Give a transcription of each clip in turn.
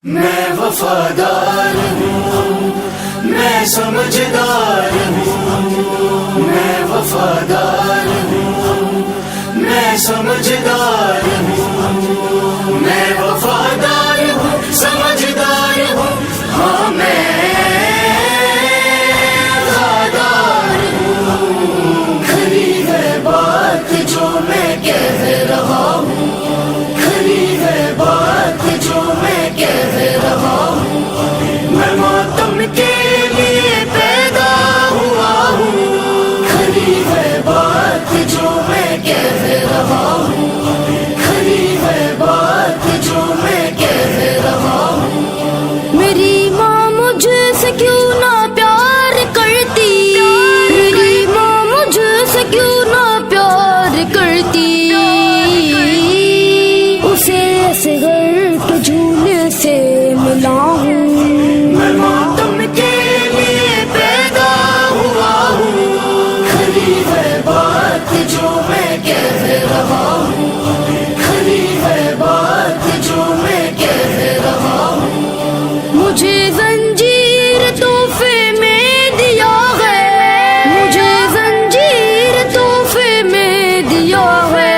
मैं वफादार हूँ, मैं समझदार हूँ। मैं वफादार हूँ, मैं समझदार हूँ। मैं वफादार हूँ, समझदार हूँ। हाँ मैं वफादार हूँ। खरी है बात जो मैं कह रहा हूँ, खरी है बात जो मैं कह रहा हूँ। मैं मातम के लिए पैदा हुआ हूँ, खरी है बात जो मैं कह रहा हूँ, खरी है बात जो मैं कह रहा हूँ। मेरी माँ मुझसे क्यों ना प्यार करती, मेरी माँ मुझसे क्यों ना प्यार करती। उसे असगर के झूले से मिला हूँ। मैं मातम के लिए पैदा हुआ हूँ, खरी है बात जो मैं कह रहा हूँ, खरी है बात जो मैं कह रहा हूँ। मुझे जंजीर तोहफे में दिया है, मुझे जंजीर तोहफे में दिया है।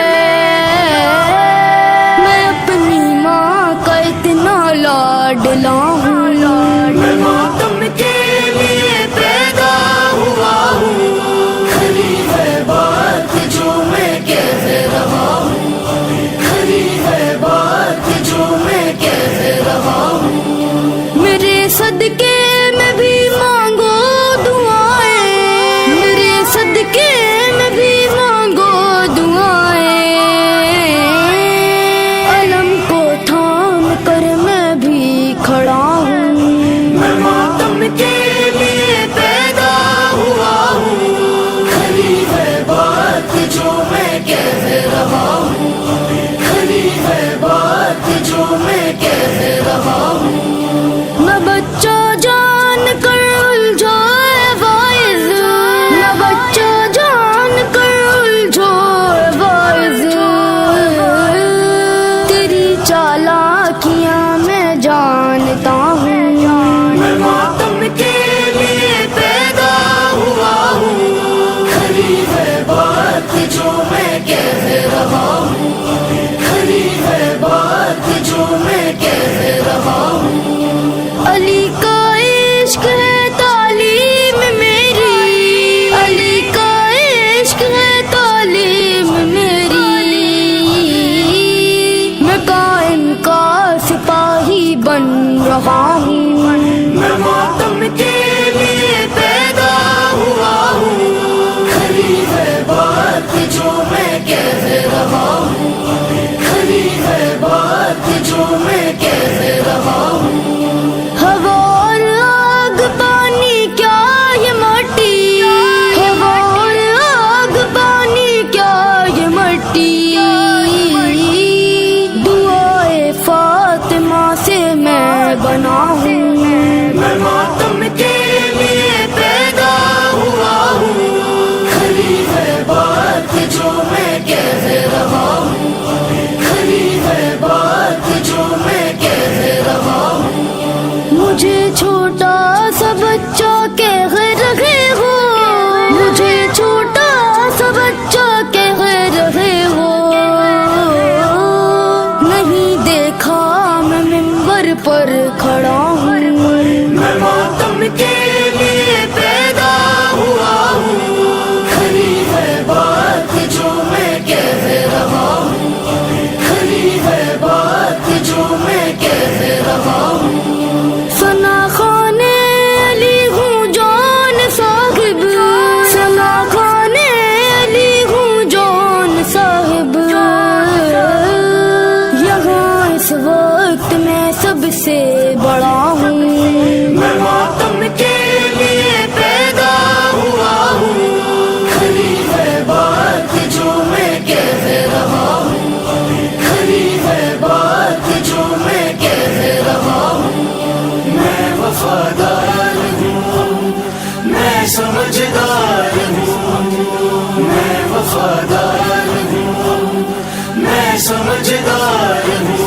मैं अपनी माँ का इतना लाडला हूँ। मैं मातम के लिए पैदा हुआ हूँ, खरी है बात जो मैं कह रहा हूँ, खरी है बात जो मैं कह रहा हूँ। मेरे सदके में भी मांगो दुआएं, मेरे सदके में भी मांगो दुआएं। अलम को थाम कर मैं भी खड़ा हूँ। मैं मातम के लिए पैदा हुआ हूँ, खरी है बात जो मैं कह रहा हूँ, खरी है बात जो मैं कह रहा हूँ। न बच्चा जान कर उलझाए वाइज, न बच्चा जान कर उलझाए वाइज। तेरी चालाकियां मैं जानता हूँ। मैं मातम के लिए पैदा हुआ हूँ, खरी है बात जो मैं कह रहा हूँ, खरी है बात जो मैं कह रहा हूँ। अली का इश्क है तालीम मेरी, अली का इश्क है तालीम मेरी। मैं कायम का सिपाही बन रहा हूँ। मैं मातम के लिए पैदा हुआ हूँ, खरी है बात जो मैं कह रहा हूँ, खरी है बात जो मैं कह रहा हूँ। हवा और आग पानी क्या ये माटी, हवा और आग पानी क्या ये मट्टी। दुआए फातिमा से मैं बना हूँ। मैं मातम के लिए पैदा हुआ हूँ, खरी है बात जो मैं कह रहा हूँ, खरी है बात जो मैं कह रहा हूँ। मुझे छोटा सा बच्चा कह रहे हो, मुझे छोटा सा बच्चा कह रहे हो। नहीं देखा मैं मिंबर पर खड़ा हूँ। मैं मातम के लिए पैदा हुआ हूँ, खरी है बात जो मैं कह रहा हूँ, खरी है बात जो मैं कह रहा हूँ। सना खाने अली हूँ जान साहिब, सना खाने अली हूँ जान साहिब। यहाँ इस वक्त मैं सबसे बड़ा हूँ। मैं मातम के लिए पैदा हुआ हूँ, खरी है बात जो मैं कह रहा हूँ, खरी है बात जो मैं कह रहा हूँ। मैं वफादार हूँ, मैं समझदार हूँ। मैं वफादार हूँ, मैं समझदार हूँ।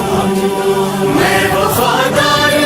मैं वफादार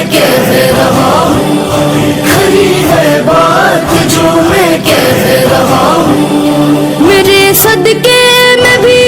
मैं कह रहा हूँ, खरी है बात जो मैं कह रहा हूँ। मेरे सदके में भी